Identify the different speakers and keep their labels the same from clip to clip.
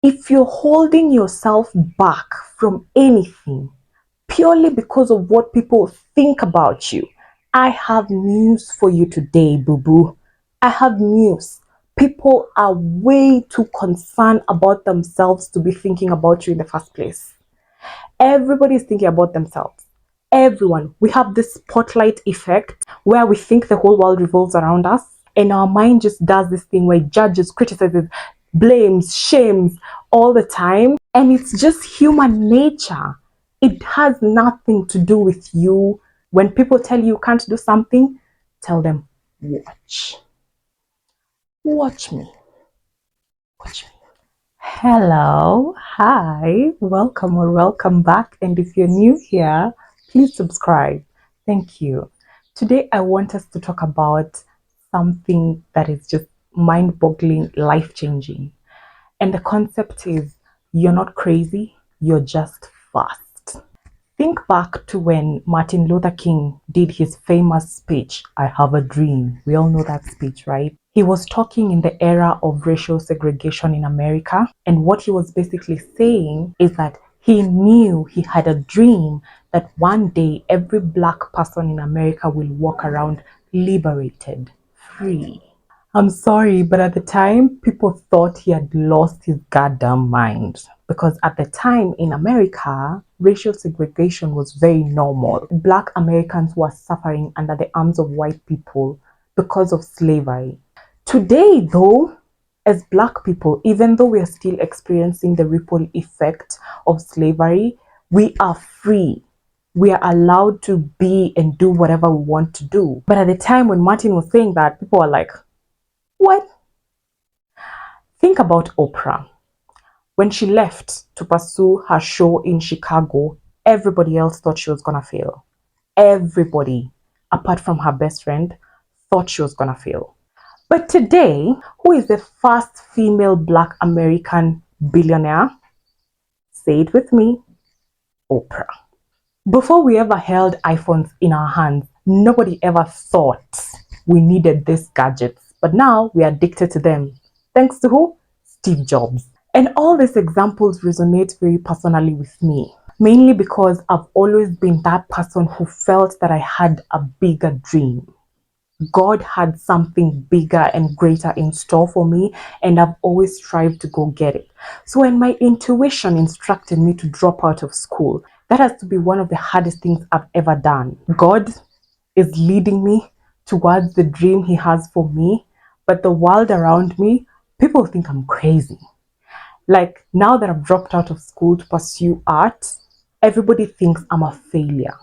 Speaker 1: If you're holding yourself back from anything purely because of what people think about you, I have news for you today, boo boo. I have news. People are way too concerned about themselves to be thinking about you in the first place. Everybody is thinking about themselves. Everyone. We have this spotlight effect where we think the whole world revolves around us, and our mind just does this thing where it judges, criticizes, blames, shames all the time. And it's just human nature. It has nothing to do with you. When people tell you you can't do something, tell them, watch. Watch me. Watch me. Hello, hi, welcome or welcome back. And if you're new here, please subscribe. Thank you. Today, I want us to talk about something that is just mind boggling, life changing. And the concept is you're not crazy, you're just fast. Think back to when Martin Luther King did his famous speech, I Have a Dream. We all know that speech, right? He was talking in the era of racial segregation in America. And what he was basically saying is that he knew he had a dream that one day every Black person in America will walk around liberated, free. I'm sorry, but at the time, people thought he had lost his goddamn mind. Because at the time in America, racial segregation was very normal. Black Americans were suffering under the arms of white people because of slavery. Today, though, as Black people, even though we are still experiencing the ripple effect of slavery, we are free. We are allowed to be and do whatever we want to do. But at the time when Martin was saying that, people were like, what? Think about Oprah. When she left to pursue her show in Chicago, everybody else thought she was gonna fail. Everybody, apart from her best friend, thought she was gonna fail. But today, who is the first female Black American billionaire? Say it with me, Oprah. Before we ever held iPhones in our hands, nobody ever thought we needed these gadgets. But now we are addicted to them. Thanks to who? Steve Jobs. And all these examples resonate very personally with me, mainly because I've always been that person who felt that I had a bigger dream. God had something bigger and greater in store for me, and I've always strived to go get it. So when my intuition instructed me to drop out of school, that has to be one of the hardest things I've ever done. God is leading me towards the dream He has for me, but the world around me, people think I'm crazy. Like now that I've dropped out of school to pursue art, everybody thinks I'm a failure.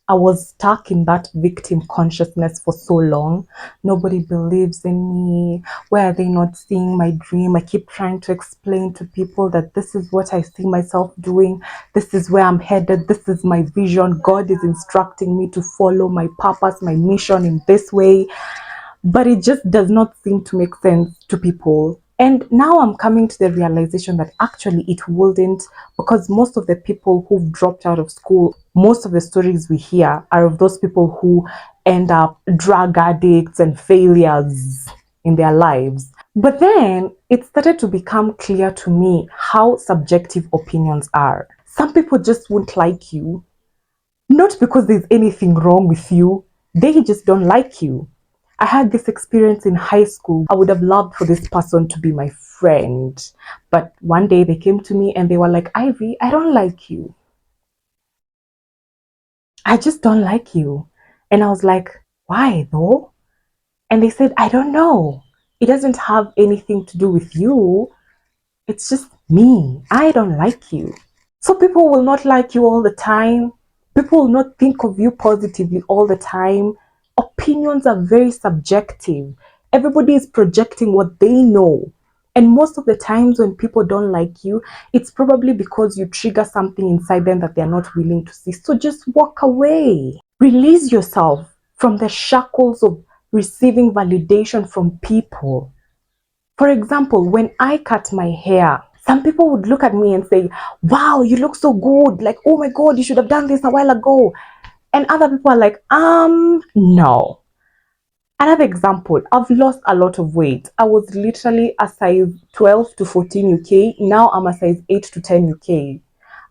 Speaker 1: I was stuck in that victim consciousness for so long. Nobody believes in me. Why are they not seeing my dream? I keep trying to explain to people that this is what I see myself doing. This is where I'm headed. This is my vision. God is instructing me to follow my purpose, my mission in this way. But it just does not seem to make sense to people. And now I'm coming to the realization that actually it wouldn't, because most of the people who've dropped out of school, most of the stories we hear are of those people who end up drug addicts and failures in their lives. But then it started to become clear to me how subjective opinions are. Some people just won't like you, not because there's anything wrong with you, they just don't like you. I had this experience in high school. I would have loved for this person to be my friend. But one day they came to me and they were like, Ivy, I don't like you. I just don't like you. And I was like, why though? And they said, I don't know. It doesn't have anything to do with you. It's just me. I don't like you. So people will not like you all the time. People will not think of you positively all the time. Opinions are very subjective. Everybody is projecting what they know. And most of the times when people don't like you, it's probably because you trigger something inside them that they're not willing to see. So just walk away. Release yourself from the shackles of receiving validation from people. For example, when I cut my hair, some people would look at me and say, wow, you look so good. Like, oh my God, you should have done this a while ago. And other people are like, no. Another example, I've lost a lot of weight. I was literally a size 12 to 14 UK. Now I'm a size 8 to 10 UK.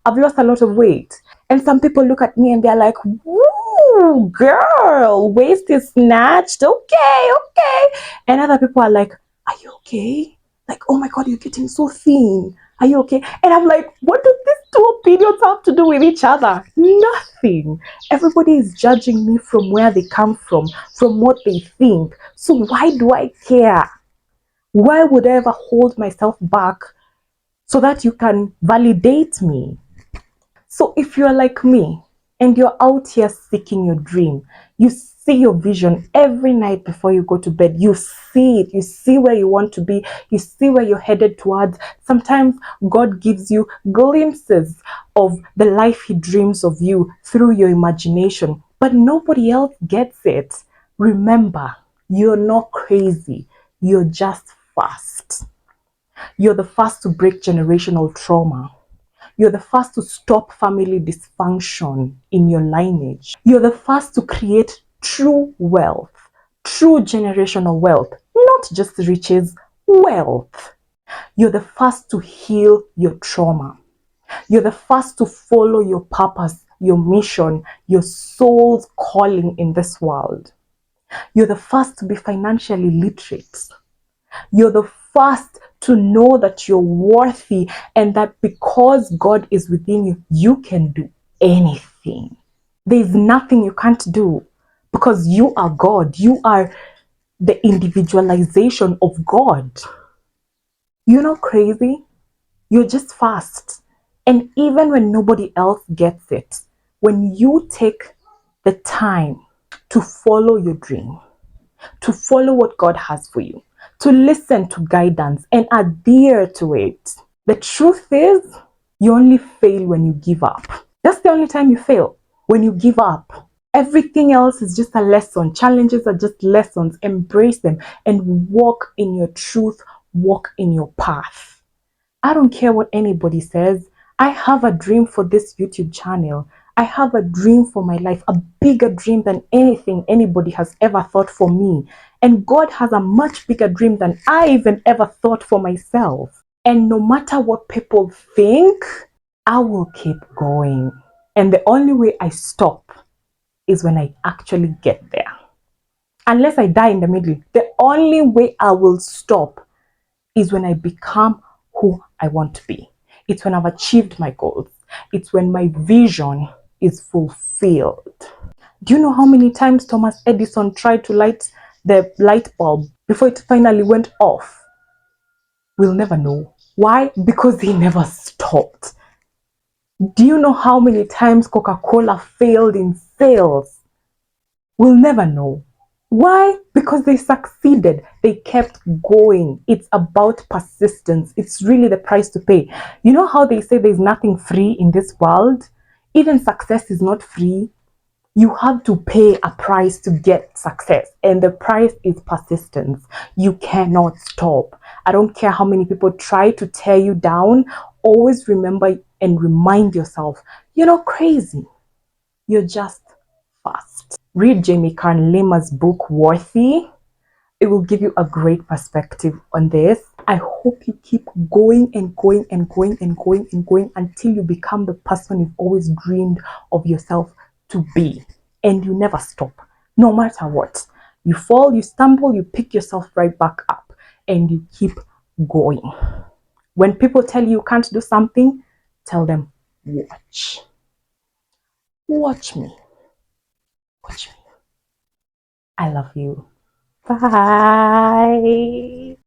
Speaker 1: I've lost a lot of weight. And some people look at me and they're like, woo, girl, waist is snatched. Okay, okay. And other people are like, are you okay? Like, oh my God, you're getting so thin. Are you okay? And I'm like, what do these two opinions have to do with each other? Nothing. Everybody is judging me from where they come from what they think. So why do I care? Why would I ever hold myself back so that you can validate me? So if you're like me and you're out here seeking your dream, you see your vision every night before you go to bed. You see it. You see where you want to be. You see where you're headed towards. Sometimes God gives you glimpses of the life He dreams of you through your imagination, but nobody else gets it. Remember, you're not crazy. You're just fast. You're the first to break generational trauma. You're the first to stop family dysfunction in your lineage. You're the first to create true wealth, true generational wealth, not just riches, wealth. You're the first to heal your trauma. You're the first to follow your purpose, your mission, your soul's calling in this world. You're the first to be financially literate. You're the first to know that you're worthy and that because God is within you, you can do anything. There's nothing you can't do because you are God. You are the individualization of God. You're not crazy. You're just fast. And even when nobody else gets it, when you take the time to follow your dream, to follow what God has for you, to listen to guidance and adhere to it. The truth is, you only fail when you give up. That's the only time you fail, when you give up. Everything else is just a lesson. Challenges are just lessons. Embrace them and walk in your truth, walk in your path. I don't care what anybody says. I have a dream for this YouTube channel. I have a dream for my life, a bigger dream than anything anybody has ever thought for me. And God has a much bigger dream than I even ever thought for myself. And no matter what people think, I will keep going. And the only way I stop is when I actually get there. Unless I die in the middle, the only way I will stop is when I become who I want to be. It's when I've achieved my goals. It's when my vision is fulfilled. Do you know how many times Thomas Edison tried to light the light bulb before it finally went off? We'll never know. Why? Because he never stopped. Do you know how many times Coca-Cola failed in sales? We'll never know. Why? Because they succeeded. They kept going. It's about persistence. It's really the price to pay. You know how they say there's nothing free in this world? Even success is not free. You have to pay a price to get success, and the price is persistence. You cannot stop. I don't care how many people try to tear you down. Always remember and remind yourself, you're not crazy. You're just fast. Read Jamie Kern Lima's book, Worthy. It will give you a great perspective on this. I hope you keep going and going and going and going and going until you become the person you've always dreamed of yourself to be. And you never stop, no matter what. You fall, you stumble, you pick yourself right back up and you keep going. When people tell you you can't do something, tell them, watch. Watch me. Watch me. I love you. Bye.